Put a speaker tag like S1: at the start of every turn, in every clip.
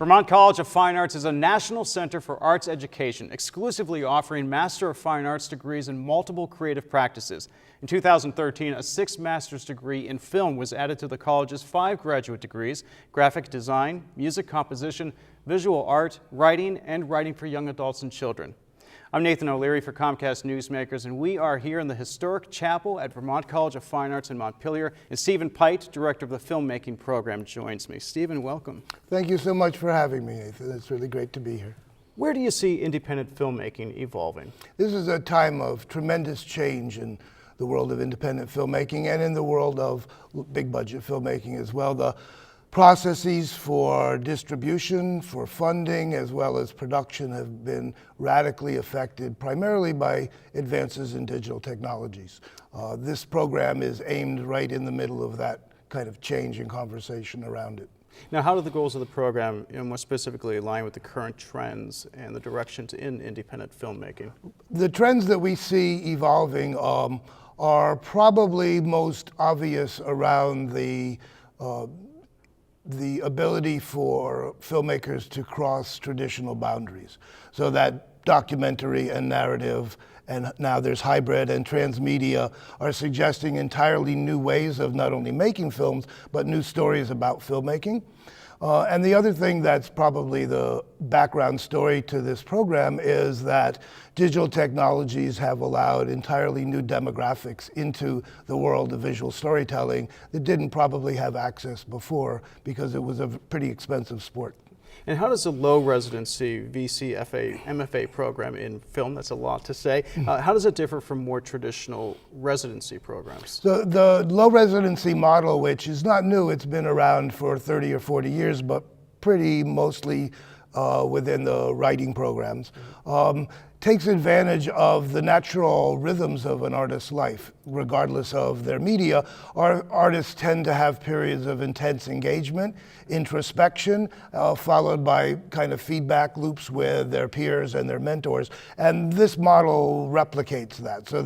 S1: Vermont College of Fine Arts is a national center for arts education, exclusively offering Master of Fine Arts degrees in multiple creative practices. In 2013, a sixth master's degree in film was added to the college's 5 graduate degrees: graphic design, music composition, visual art, writing, and writing for young adults and children. I'm Nathan O'Leary for Comcast Newsmakers, and we are here in the historic chapel at Vermont College of Fine Arts in Montpelier. And Stephen Pite, director of the Filmmaking program, joins me. Stephen, welcome.
S2: Thank you so much for having me, Nathan. It's really great to be here.
S1: Where do you see independent filmmaking evolving?
S2: This is a time of tremendous change in the world of independent filmmaking and in the world of big budget filmmaking as well. The processes for distribution, for funding, as well as production have been radically affected primarily by advances in digital technologies. This program is aimed right in the middle of that kind of change and conversation around it.
S1: Now, how do the goals of the program, more specifically, align with the current trends and the direction in independent filmmaking? The
S2: trends that we see evolving are probably most obvious around the ability for filmmakers to cross traditional boundaries. So that documentary and narrative, and now there's hybrid and transmedia, are suggesting entirely new ways of not only making films, but new stories about filmmaking. And the other thing that's probably the background story to this program is that digital technologies have allowed entirely new demographics into the world of visual storytelling that didn't probably have access before because it was a pretty expensive sport.
S1: And how does the low-residency VCFA, MFA program in film, that's a lot to say, how does it differ from more traditional residency programs?
S2: So the low-residency model, which is not new, it's been around for 30 or 40 years, but pretty mostly within the writing programs, takes advantage of the natural rhythms of an artist's life. Regardless of their media, artists tend to have periods of intense engagement, introspection, followed by kind of feedback loops with their peers and their mentors. And this model replicates that. So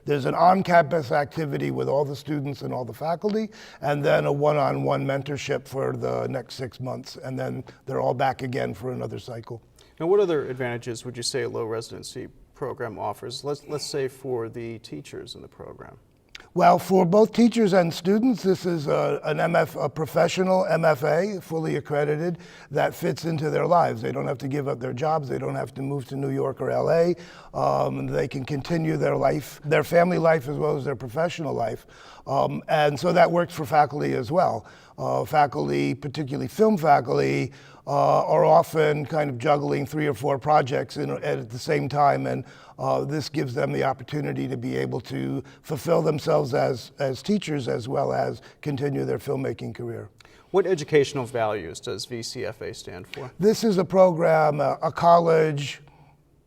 S2: there's an on-campus activity with all the students and all the faculty, and then a one-on-one mentorship for the next 6 months, and then they're all back again for another cycle.
S1: Now, what other advantages would you say a low-residency program offers, let's say for the teachers in the program?
S2: Well, for both teachers and students, this is a professional MFA, fully accredited, that fits into their lives. They don't have to give up their jobs. They don't have to move to New York or LA. They can continue their life, their family life, as well as their professional life. And so that works for faculty as well. Faculty, particularly film faculty, are often kind of juggling 3 or 4 projects at the same time, and this gives them the opportunity to be able to fulfill themselves as teachers as well as continue their filmmaking career.
S1: What educational values does VCFA stand for?
S2: This is a program, a college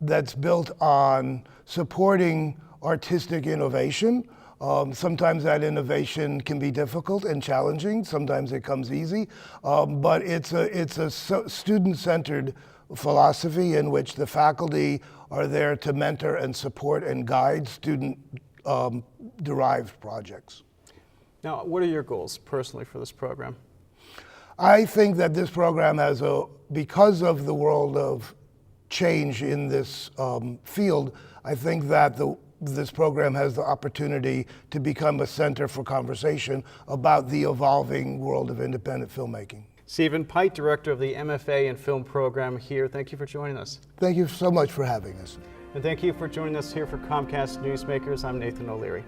S2: that's built on supporting artistic innovation. Sometimes that innovation can be difficult and challenging. Sometimes it comes easy, but it's a student-centered philosophy in which the faculty are there to mentor and support and guide student-derived projects.
S1: Now, what are your goals personally for this program?
S2: I think that this program has because of the world of change in this field, I think that this program has the opportunity to become a center for conversation about the evolving world of independent filmmaking.
S1: Stephen Pite, director of the MFA and Film program here. Thank you for joining us.
S2: Thank you so much for having us.
S1: And thank you for joining us here for Comcast Newsmakers. I'm Nathan O'Leary.